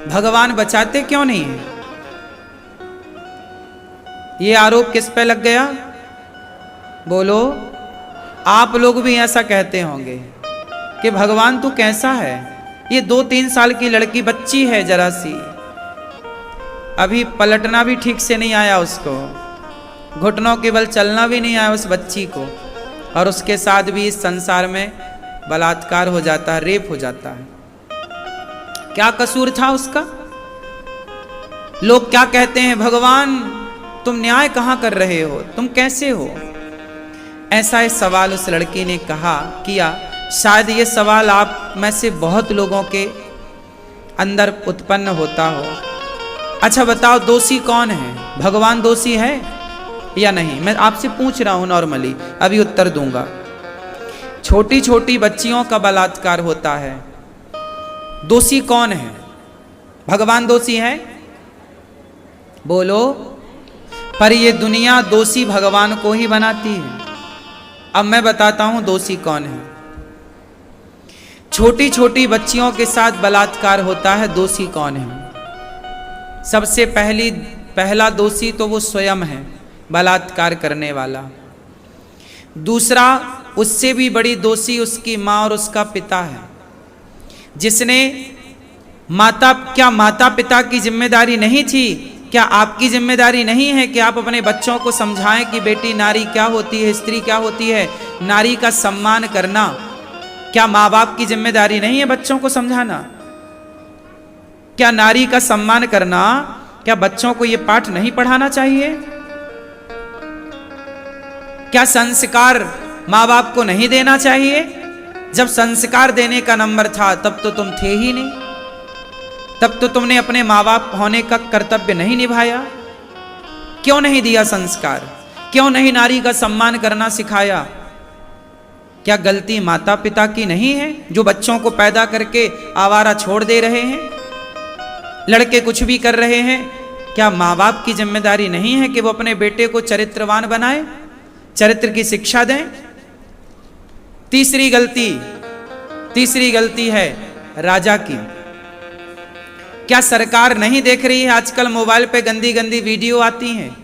भगवान बचाते क्यों नहीं है? ये आरोप किस पे लग गया? बोलो। आप लोग भी ऐसा कहते होंगे कि भगवान तू कैसा है? ये 2-3 साल की लड़की बच्ची है जरा सी, अभी पलटना भी ठीक से नहीं आया उसको, घुटनों के बल चलना भी नहीं आया उस बच्ची को, और उसके साथ भी इस संसार में बलात्कार हो जाता है, रेप हो जाता है। क्या कसूर था उसका? लोग क्या कहते हैं, भगवान तुम न्याय कहां कर रहे हो, तुम कैसे हो? ऐसा एक सवाल उस लड़की ने किया। शायद ये सवाल आप में से बहुत लोगों के अंदर उत्पन्न होता हो। अच्छा बताओ, दोषी कौन है? भगवान दोषी है या नहीं? मैं आपसे पूछ रहा हूं नॉर्मली, अभी उत्तर दूंगा। छोटी छोटी बच्चियों का बलात्कार होता है, दोषी कौन है? भगवान दोषी है? बोलो। पर ये दुनिया दोषी भगवान को ही बनाती है। अब मैं बताता हूं दोषी कौन है। छोटी छोटी बच्चियों के साथ बलात्कार होता है, दोषी कौन है? सबसे पहला दोषी तो वो स्वयं है, बलात्कार करने वाला। दूसरा, उससे भी बड़ी दोषी उसकी माँ और उसका पिता है, जिसने क्या माता पिता की जिम्मेदारी नहीं थी? क्या आपकी जिम्मेदारी नहीं है कि आप अपने बच्चों को समझाएं कि बेटी नारी क्या होती है, स्त्री क्या होती है, नारी का सम्मान करना? क्या माँ बाप की जिम्मेदारी नहीं है बच्चों को समझाना? क्या नारी का सम्मान करना, क्या बच्चों को यह पाठ नहीं पढ़ाना चाहिए? क्या संस्कार माँ बाप को नहीं देना चाहिए? जब संस्कार देने का नंबर था तब तो तुम थे ही नहीं, तब तो तुमने अपने माँ बाप होने का कर्तव्य नहीं निभाया। क्यों नहीं दिया संस्कार? क्यों नहीं नारी का सम्मान करना सिखाया? क्या गलती माता पिता की नहीं है जो बच्चों को पैदा करके आवारा छोड़ दे रहे हैं, लड़के कुछ भी कर रहे हैं? क्या माँ बाप की जिम्मेदारी नहीं है कि वो अपने बेटे को चरित्रवान बनाए, चरित्र की शिक्षा दें? तीसरी गलती है राजा की। क्या सरकार नहीं देख रही है आजकल मोबाइल पे गंदी गंदी वीडियो आती हैं?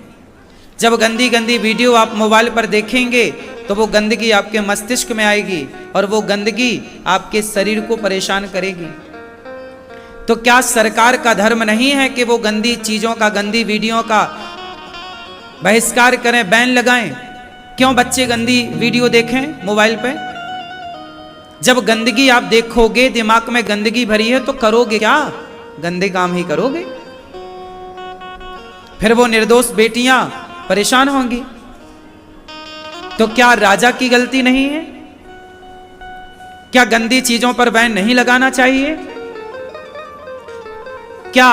जब गंदी गंदी वीडियो आप मोबाइल पर देखेंगे तो वो गंदगी आपके मस्तिष्क में आएगी और वो गंदगी आपके शरीर को परेशान करेगी। तो क्या सरकार का धर्म नहीं है कि वो गंदी चीजों का, गंदी वीडियो का बहिष्कार करें, बैन लगाएं? क्यों बच्चे गंदी वीडियो देखें मोबाइल पे? जब गंदगी आप देखोगे, दिमाग में गंदगी भरी है, तो करोगे क्या? गंदे काम ही करोगे। फिर वो निर्दोष बेटियां परेशान होंगी। तो क्या राजा की गलती नहीं है? क्या गंदी चीजों पर बैन नहीं लगाना चाहिए? क्या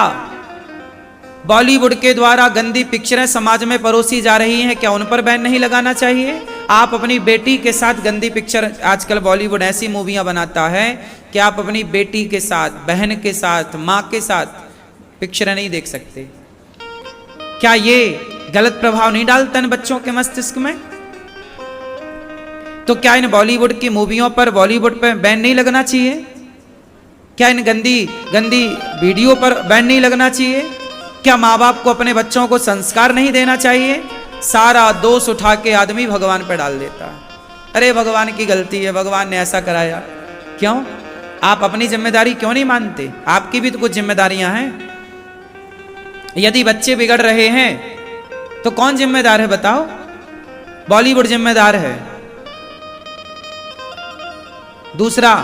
बॉलीवुड के द्वारा गंदी पिक्चरें समाज में परोसी जा रही हैं, क्या उन पर बैन नहीं लगाना चाहिए? आप अपनी बेटी के साथ गंदी पिक्चर, आजकल बॉलीवुड ऐसी मूवियां बनाता है कि आप अपनी बेटी के साथ, बहन के साथ, माँ के साथ पिक्चरें नहीं देख सकते। क्या ये गलत प्रभाव नहीं डालता इन बच्चों के मस्तिष्क में? तो क्या इन बॉलीवुड की मूवियों पर, बॉलीवुड पर बैन नहीं लगना चाहिए? क्या इन गंदी गंदी वीडियो पर बैन नहीं लगना चाहिए? क्या माँ बाप को अपने बच्चों को संस्कार नहीं देना चाहिए? सारा दोष उठा के आदमी भगवान पर डाल देता है। अरे भगवान की गलती है, भगवान ने ऐसा कराया। क्यों? आप अपनी जिम्मेदारी क्यों नहीं मानते? आपकी भी तो कुछ जिम्मेदारियां हैं। यदि बच्चे बिगड़ रहे हैं तो कौन जिम्मेदार है बताओ? बॉलीवुड जिम्मेदार है। दूसरा,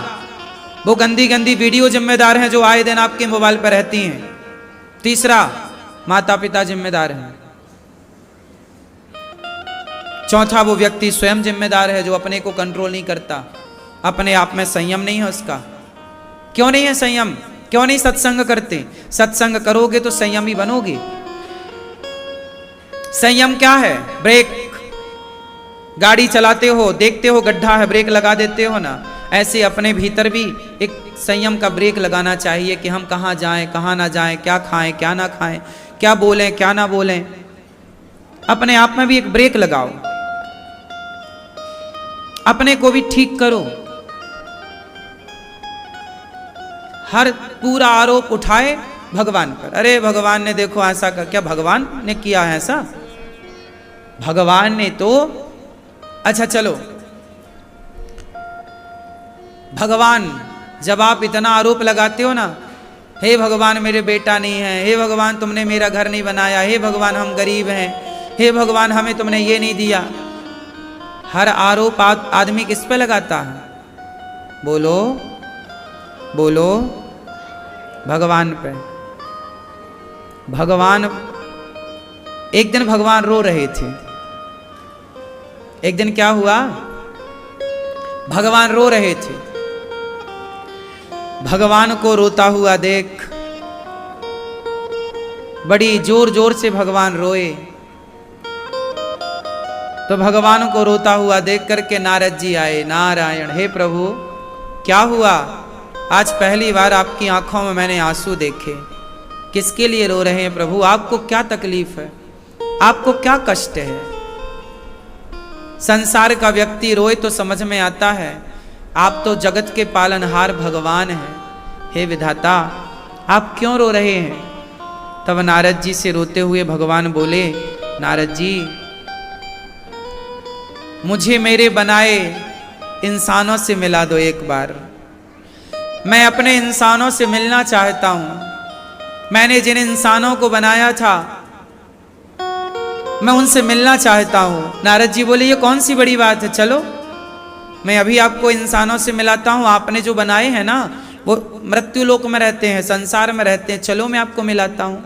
वो गंदी गंदी वीडियो जिम्मेदार हैं जो आए दिन आपके मोबाइल पर रहती हैं। तीसरा, माता पिता जिम्मेदार हैं। चौथा, वो व्यक्ति स्वयं जिम्मेदार है जो अपने को कंट्रोल नहीं करता, अपने आप में संयम नहीं है उसका। क्यों नहीं है संयम? क्यों नहीं सत्संग करते? सत्संग करोगे तो संयमी बनोगे। संयम क्या है? ब्रेक। गाड़ी चलाते हो, देखते हो गड्ढा है, ब्रेक लगा देते हो ना, ऐसे अपने भीतर भी एक संयम का ब्रेक लगाना चाहिए कि हम कहाँ जाएं, कहाँ ना जाएं, क्या खाएं, क्या ना खाएं, क्या बोलें, क्या ना बोलें। अपने आप में भी एक ब्रेक लगाओ, अपने को भी ठीक करो। हर पूरा आरोप उठाए भगवान पर। अरे भगवान ने देखो ऐसा कर, क्या भगवान ने किया है ऐसा? भगवान ने तो, अच्छा चलो, भगवान जब आप इतना आरोप लगाते हो ना, हे भगवान मेरे बेटा नहीं है, हे भगवान तुमने मेरा घर नहीं बनाया, हे भगवान हम गरीब हैं, हे भगवान हमें तुमने ये नहीं दिया, हर आरोप आदमी किस पे लगाता है? बोलो बोलो, भगवान पे। भगवान, एक दिन भगवान रो रहे थे। एक दिन क्या हुआ? भगवान रो रहे थे। भगवान को रोता हुआ देख बड़ी जोर जोर से भगवान रोए। तो भगवान को रोता हुआ देख करके नारद जी आए। नारायण, हे प्रभु क्या हुआ? आज पहली बार आपकी आंखों में मैंने आंसू देखे। किसके लिए रो रहे हैं प्रभु? आपको क्या तकलीफ है? आपको क्या कष्ट है? संसार का व्यक्ति रोए तो समझ में आता है, आप तो जगत के पालनहार भगवान हैं। हे विधाता, आप क्यों रो रहे हैं? तब नारद जी से रोते हुए भगवान बोले, नारद जी मुझे मेरे बनाए इंसानों से मिला दो एक बार। मैं अपने इंसानों से मिलना चाहता हूं। मैंने जिन इंसानों को बनाया था मैं उनसे मिलना चाहता हूं। नारद जी बोले, ये कौन सी बड़ी बात है, चलो मैं अभी आपको इंसानों से मिलाता हूं। आपने जो बनाए हैं ना वो मृत्यु लोक में रहते हैं, संसार में रहते हैं, चलो मैं आपको मिलाता हूं।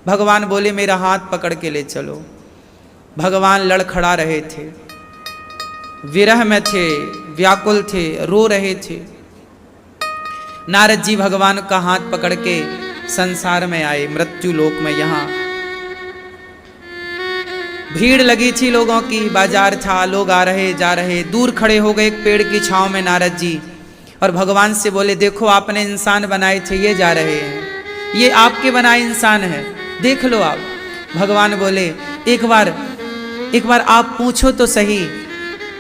भगवान बोले, मेरा हाथ पकड़ के ले चलो। भगवान लड़खड़ा रहे थे, विरह में थे, व्याकुल थे, रो रहे थे। नारद जी भगवान का हाथ पकड़ के संसार में आए, मृत्यु लोक में। यहां भीड़ लगी थी लोगों की, बाजार था, लोग आ रहे जा रहे। दूर खड़े हो गए एक पेड़ की छांव में नारद जी और भगवान से बोले, देखो आपने इंसान बनाए थे, ये जा रहे हैं, ये आपके बनाए इंसान हैं, देख लो आप। भगवान बोले, एक बार आप पूछो तो सही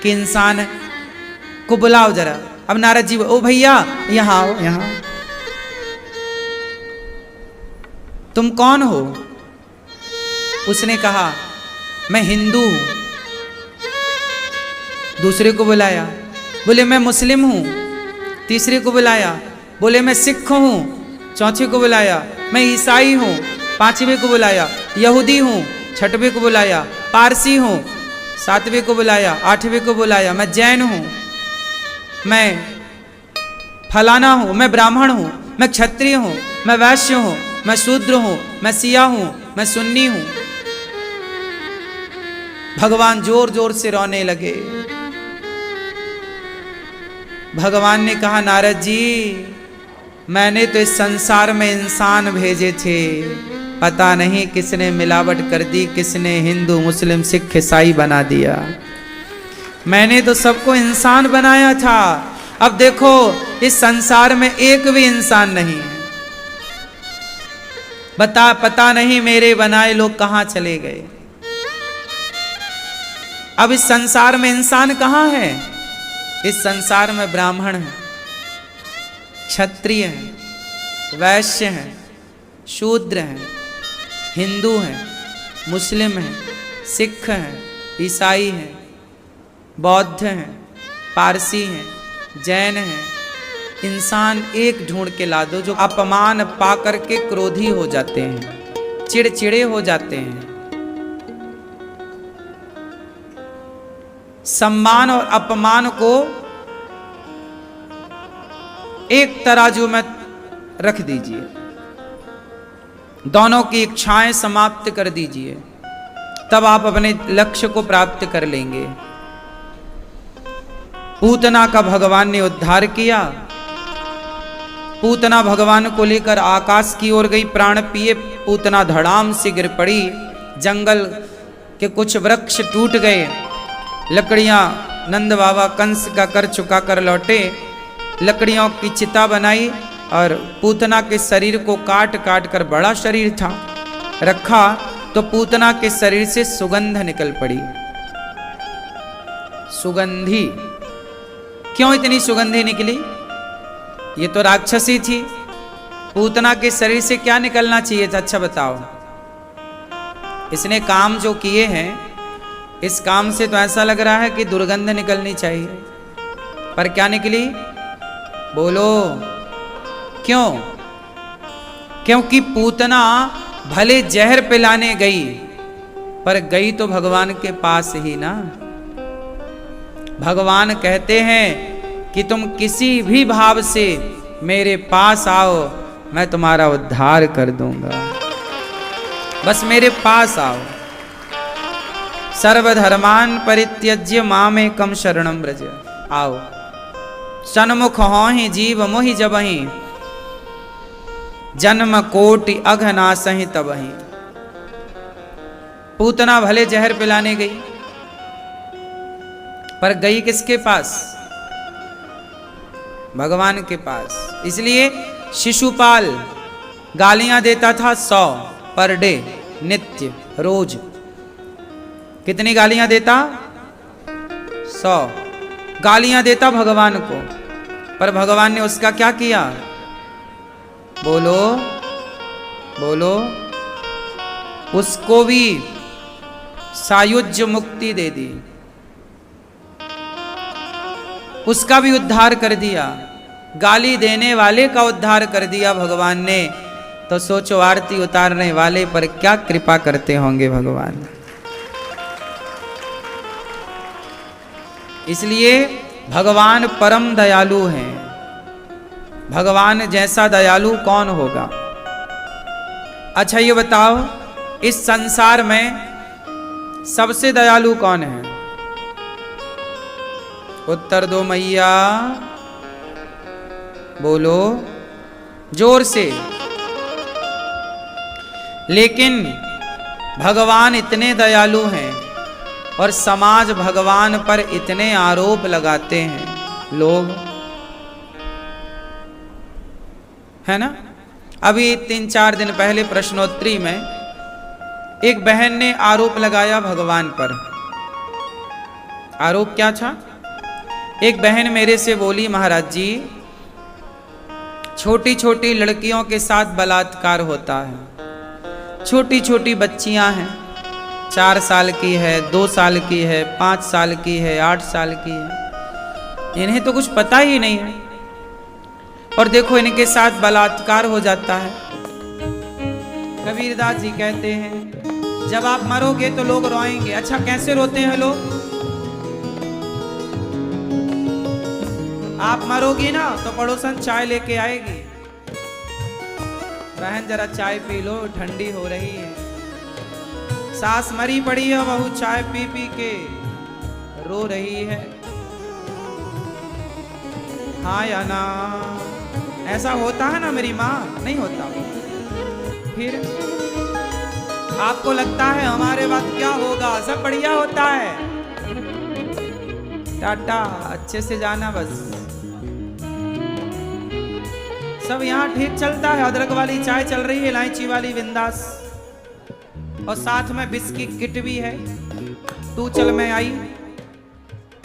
कि इंसान को बुलाओ जरा। अब नारद जी, ओ भैया यहां आओ, यहां। तुम कौन हो? उसने कहा, मैं हिंदू हूं। दूसरे को बुलाया, बोले मैं मुस्लिम हूं। तीसरे को बुलाया, बोले मैं सिख हूं। चौथे को बुलाया, मैं ईसाई हूं। पांचवें को बुलाया, यहूदी हूं। छठवें को बुलाया, पारसी हूं। सातवें को बुलाया, आठवें को बुलाया, मैं जैन हूं, मैं फलाना हूं, मैं ब्राह्मण हूं, मैं क्षत्रिय हूं, मैं वैश्य हूं, मैं शूद्र हूं, मैं सिया हूं, मैं सुन्नी हूं। भगवान जोर जोर से रोने लगे। भगवान ने कहा, नारद जी मैंने तो इस संसार में इंसान भेजे थे, पता नहीं किसने मिलावट कर दी, किसने हिंदू मुस्लिम सिख ईसाई बना दिया। मैंने तो सबको इंसान बनाया था। अब देखो इस संसार में एक भी इंसान नहीं है। पता नहीं मेरे बनाए लोग कहां चले गए। अब इस संसार में इंसान कहां है? इस संसार में ब्राह्मण है, क्षत्रिय है, वैश्य हैं, शूद्र हैं, हिंदू हैं, मुस्लिम हैं, सिख हैं, ईसाई हैं, बौद्ध हैं, पारसी हैं, जैन हैं। इंसान एक ढूंढ के ला दो जो अपमान पा करके क्रोधी हो जाते हैं, चिड़चिड़े हो जाते हैं। सम्मान और अपमान को एक तराजू में रख दीजिए, दोनों की इच्छाएं समाप्त कर दीजिए, तब आप अपने लक्ष्य को प्राप्त कर लेंगे। पूतना का भगवान ने उद्धार किया। पूतना भगवान को लेकर आकाश की ओर गई, प्राण पिए पूतना धड़ाम से गिर पड़ी। जंगल के कुछ वृक्ष टूट गए, लकड़ियां नंद बाबा कंस का कर चुका कर लौटे। लकड़ियों की चिता बनाई और पूतना के शरीर को काट काट कर, बड़ा शरीर था, रखा तो पूतना के शरीर से सुगंध निकल पड़ी। सुगंधी, क्यों इतनी सुगंधी निकली? ये तो राक्षसी थी, पूतना के शरीर से क्या निकलना चाहिए था? अच्छा बताओ। इसने काम जो किए हैं, इस काम से तो ऐसा लग रहा है कि दुर्गंध निकलनी चाहिए, पर क्या निकली? बोलो क्यों? क्योंकि पूतना भले जहर पिलाने गई, पर गई तो भगवान के पास ही ना। भगवान कहते हैं कि तुम किसी भी भाव से मेरे पास आओ, मैं तुम्हारा उद्धार कर दूंगा। बस मेरे पास आओ। सर्वधर्मान परित्यज्य मामेकं शरणं व्रज। आओ। सन्मुख होहि जीव मोहि जबहि, जन्म कोटि अघ नासहि तबहि। पूतना भले जहर पिलाने गई, पर गई किसके पास? भगवान के पास। इसलिए शिशुपाल गालियां देता था 100 पर डे, नित्य रोज। कितनी गालियां देता? 100 गालियां देता भगवान को, पर भगवान ने उसका क्या किया? बोलो बोलो। उसको भी सायुज्य मुक्ति दे दी, उसका भी उद्धार कर दिया। गाली देने वाले का उद्धार कर दिया भगवान ने, तो सोचो आरती उतारने वाले पर क्या कृपा करते होंगे भगवान। इसलिए भगवान परम दयालु हैं। भगवान जैसा दयालु कौन होगा? अच्छा ये बताओ, इस संसार में सबसे दयालु कौन है? उत्तर दो मैया, बोलो जोर से। लेकिन भगवान इतने दयालु हैं और समाज भगवान पर इतने आरोप लगाते हैं लोग, है ना। अभी 3-4 दिन पहले प्रश्नोत्तरी में एक बहन ने आरोप लगाया भगवान पर। आरोप क्या था? एक बहन मेरे से बोली, महाराज जी छोटी छोटी लड़कियों के साथ बलात्कार होता है। छोटी छोटी बच्चियां हैं, 4 साल की है, 2 साल की है, 5 साल की है, 8 साल की है। इन्हें तो कुछ पता ही नहीं है, और देखो इनके साथ बलात्कार हो जाता है। कबीरदास जी कहते हैं, जब आप मरोगे तो लोग रोएंगे। अच्छा कैसे रोते हैं लोग? आप मरोगी ना तो पड़ोसन चाय लेके आएगी, बहन जरा चाय पी लो, ठंडी हो रही है। सास मरी पड़ी है, बहू चाय पी पी के रो रही है। हाँ या ना? ऐसा होता है ना मेरी माँ? नहीं होता। फिर आपको लगता है हमारे बाद क्या होगा, सब बढ़िया होता है। टाटा, अच्छे से जाना बस। सब यहाँ ठीक चलता है। अदरक वाली चाय चल रही है, इलायची वाली बिंदास, और साथ में बिस्की किट भी है। तू चल मैं आई।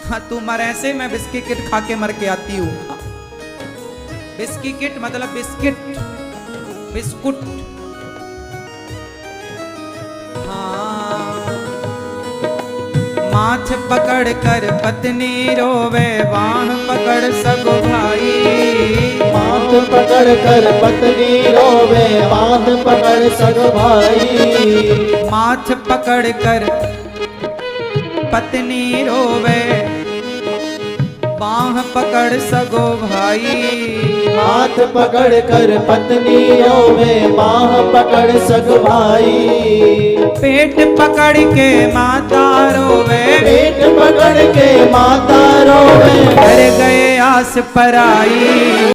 हाँ तू मर ऐसे, मैं बिस्की किट खा के मर के आती हूँ। बिस्की किट मतलब बिस्किट, बिस्कुट। हाँ। माथ पकड़ कर पत्नी रोवे, बाह पकड़ सगो भाई। माथ पकड़ कर पत्नी रोवे, बाह पकड़ सगो भाई। माथ पकड़ कर पत्नी रोवे, बाह पकड़ सगो भाई। हाथ पकड़ कर पत्नी रोवे, बाह पकड़ सगो भाई। पेट पकड़ के माता रोवे, पेट पकड़ के माता रोवे। डर गए आस पराई।